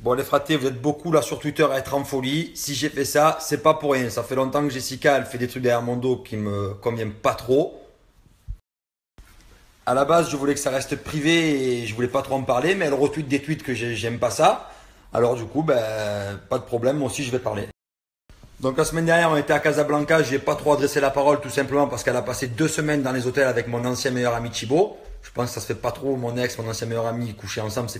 Bon les fratés, vous êtes beaucoup là sur Twitter à être en folie. Si j'ai fait ça, c'est pas pour rien. Ça fait longtemps que Jessica, elle fait des trucs derrière mon dos qui me conviennent pas trop. À la base, je voulais que ça reste privé et je voulais pas trop en parler, mais elle retweet des tweets que j'aime pas ça. Alors du coup, ben, pas de problème, moi aussi je vais parler. Donc la semaine dernière, on était à Casablanca, j'ai pas trop adressé la parole tout simplement parce qu'elle a passé 2 semaines dans les hôtels avec mon ancien meilleur ami Thibaut. Je pense que ça se fait pas trop, mon ex, mon ancien meilleur ami, coucher ensemble, c'est...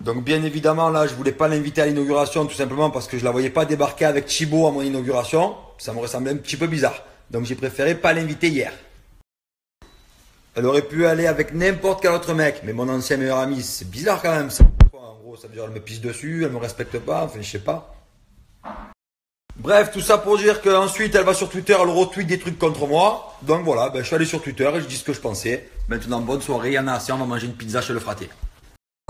Donc bien évidemment, là, je voulais pas l'inviter à l'inauguration tout simplement parce que je la voyais pas débarquer avec Thibaut à mon inauguration. Ça me ressemblait un petit peu bizarre. Donc j'ai préféré pas l'inviter hier. Elle aurait pu aller avec n'importe quel autre mec, mais mon ancien meilleur ami, c'est bizarre quand même ça. En gros, ça veut dire elle me pisse dessus, elle me respecte pas, enfin je sais pas. Bref, tout ça pour dire qu'ensuite elle va sur Twitter, elle retweet des trucs contre moi. Donc voilà, ben, je suis allé sur Twitter et je dis ce que je pensais. Maintenant, bonne soirée, il y en a assez, on va manger une pizza chez le fraté.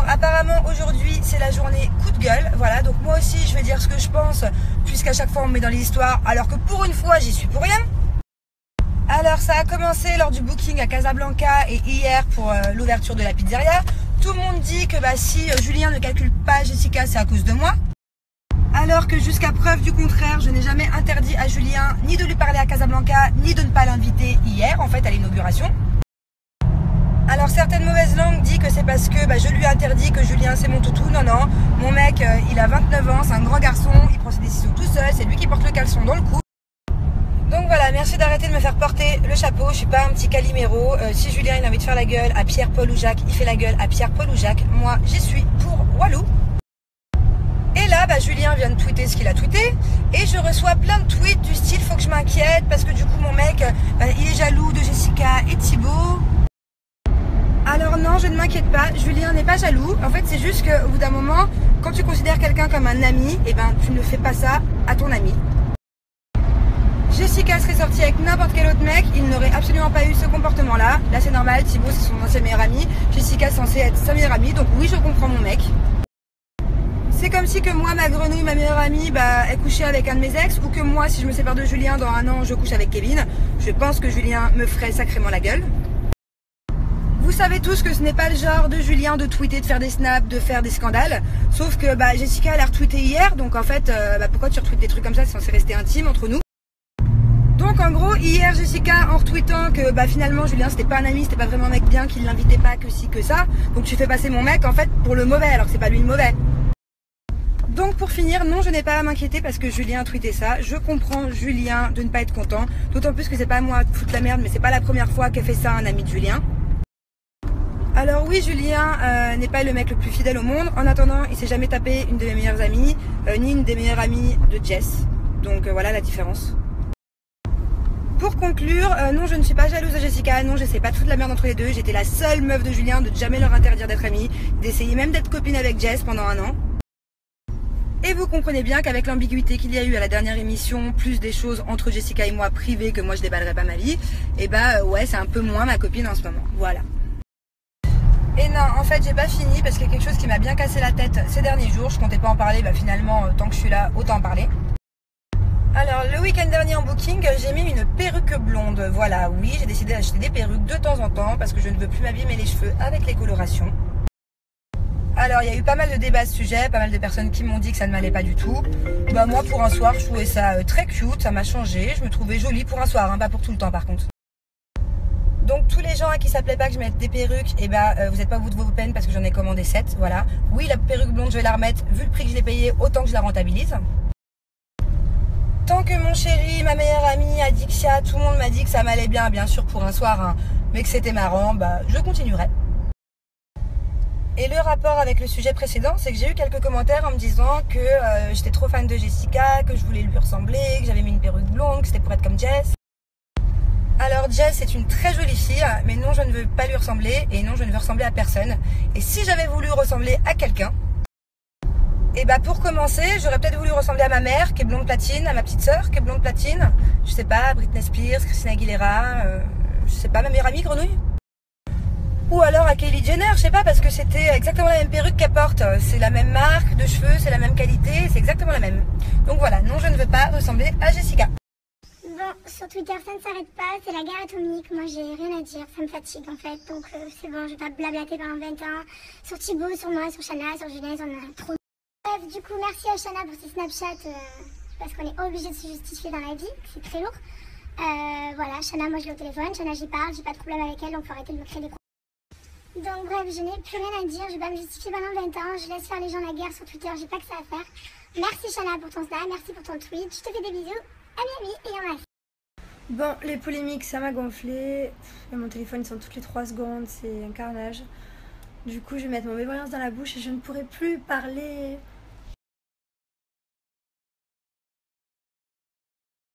Apparemment aujourd'hui c'est la journée coup de gueule, voilà, donc moi aussi je vais dire ce que je pense, puisqu'à chaque fois on me met dans les histoires, alors que pour une fois j'y suis pour rien. Alors ça a commencé lors du booking à Casablanca et hier pour l'ouverture de la pizzeria. Tout le monde dit que si Julien ne calcule pas Jessica, c'est à cause de moi. Alors que jusqu'à preuve du contraire, je n'ai jamais interdit à Julien ni de lui parler à Casablanca, ni de ne pas l'inviter hier, en fait, à l'inauguration. Alors certaines mauvaises langues disent que c'est parce que je lui ai interdit que Julien c'est mon toutou. Non, non, mon mec il a 29 ans, c'est un grand garçon, il prend ses décisions tout seul, c'est lui qui porte le caleçon dans le cou. Donc voilà, merci d'arrêter de me faire porter le chapeau, je suis pas un petit Calimero. Si Julien il a envie de faire la gueule à Pierre, Paul ou Jacques, il fait la gueule à Pierre, Paul ou Jacques. Moi j'y suis pour Walou. Et là, Julien vient de tweeter ce qu'il a tweeté et je reçois plein de tweets du style faut que je m'inquiète parce que du coup mon mec il est jaloux de Jessica et Thibaut. Alors non, je ne m'inquiète pas, Julien n'est pas jaloux. En fait, c'est juste qu'au bout d'un moment, quand tu considères quelqu'un comme un ami, tu ne fais pas ça à ton ami. Jessica serait sortie avec n'importe quel autre mec, il n'aurait absolument pas eu ce comportement-là. Là, c'est normal, Thibaut, c'est son ancien meilleur ami. Jessica est censée être sa meilleure amie, donc oui, je comprends mon mec. C'est comme si que moi, ma grenouille, ma meilleure amie, elle couchait avec un de mes ex, ou que moi, si je me sépare de Julien, dans un an, je couche avec Kevin. Je pense que Julien me ferait sacrément la gueule. Vous savez tous que ce n'est pas le genre de Julien de tweeter, de faire des snaps, de faire des scandales. Sauf que Jessica elle a retweeté hier, donc en fait, pourquoi tu retweets des trucs comme ça, c'est censé rester intime entre nous. Donc en gros, hier Jessica en retweetant que finalement Julien c'était pas un ami, c'était pas vraiment un mec bien, qu'il l'invitait pas, que si, que ça. Donc tu fais passer mon mec en fait pour le mauvais, alors que c'est pas lui le mauvais. Donc pour finir, non, je n'ai pas à m'inquiéter parce que Julien a tweeté ça. Je comprends Julien de ne pas être content, d'autant plus que c'est pas à moi de foutre la merde, mais c'est pas la première fois qu'elle fait ça à un ami de Julien. Alors oui, Julien n'est pas le mec le plus fidèle au monde. En attendant, il s'est jamais tapé une de mes meilleures amies, ni une des meilleures amies de Jess. Donc voilà la différence. Pour conclure, non, je ne suis pas jalouse de Jessica, non, j'essaie pas de foutre la merde entre les deux. J'étais la seule meuf de Julien de jamais leur interdire d'être amies, d'essayer même d'être copine avec Jess pendant un an. Et vous comprenez bien qu'avec l'ambiguïté qu'il y a eu à la dernière émission, plus des choses entre Jessica et moi privées que moi je déballerai pas ma vie, ouais, c'est un peu moins ma copine en ce moment, voilà. Et non, en fait, j'ai pas fini parce qu'il y a quelque chose qui m'a bien cassé la tête ces derniers jours. Je comptais pas en parler, finalement, tant que je suis là, autant en parler. Alors, le week-end dernier en booking, j'ai mis une perruque blonde. Voilà, oui, j'ai décidé d'acheter des perruques de temps en temps parce que je ne veux plus m'abîmer les cheveux avec les colorations. Alors, il y a eu pas mal de débats à ce sujet, pas mal de personnes qui m'ont dit que ça ne m'allait pas du tout. Moi, pour un soir, je trouvais ça très cute, ça m'a changé. Je me trouvais jolie pour un soir, pas pour tout le temps par contre. Donc tous les gens à qui ça plaît pas que je mette des perruques, vous n'êtes pas au bout de vos peines parce que j'en ai commandé 7, voilà. Oui, la perruque blonde, je vais la remettre, vu le prix que je l'ai payé, autant que je la rentabilise. Tant que mon chéri, ma meilleure amie, Adixia, tout le monde m'a dit que ça m'allait bien sûr pour un soir, mais que c'était marrant, je continuerai. Et le rapport avec le sujet précédent, c'est que j'ai eu quelques commentaires en me disant que j'étais trop fan de Jessica, que je voulais lui ressembler, que j'avais mis une perruque blonde, que c'était pour être comme Jess. Alors Jess est une très jolie fille, mais non, je ne veux pas lui ressembler et non, je ne veux ressembler à personne. Et si j'avais voulu ressembler à quelqu'un, pour commencer, j'aurais peut-être voulu ressembler à ma mère qui est blonde platine, à ma petite sœur qui est blonde platine, je sais pas, Britney Spears, Christina Aguilera, je sais pas, ma meilleure amie Grenouille. Ou alors à Kylie Jenner, je sais pas, parce que c'était exactement la même perruque qu'elle porte. C'est la même marque de cheveux, c'est la même qualité, c'est exactement la même. Donc voilà, non, je ne veux pas ressembler à Jessica. Bon, sur Twitter, ça ne s'arrête pas, c'est la guerre atomique. Moi, j'ai rien à dire, ça me fatigue en fait. Donc c'est bon, je vais pas blablater pendant 20 ans. Sur Thibaut, sur moi, sur Chana, sur Julien, ils en ont trop. Bref, du coup, merci à Shana pour ses Snapchats, parce qu'on est obligé de se justifier dans la vie, c'est très lourd. Voilà, Shana, moi je l'ai au téléphone, Shana j'y parle, j'ai pas de problème avec elle, donc faut arrêter de me créer des problèmes. Donc bref, je n'ai plus rien à dire, je vais pas me justifier pendant 20 ans, je laisse faire les gens la guerre sur Twitter, j'ai pas que ça à faire. Merci Shana pour ton snap, merci pour ton tweet, je te fais des bisous, à Miami et en masse. Bon, les polémiques, ça m'a gonflé. Mon téléphone, il sonne toutes les 3 secondes, c'est un carnage. Du coup, je vais mettre mon bébé dans la bouche et je ne pourrai plus parler.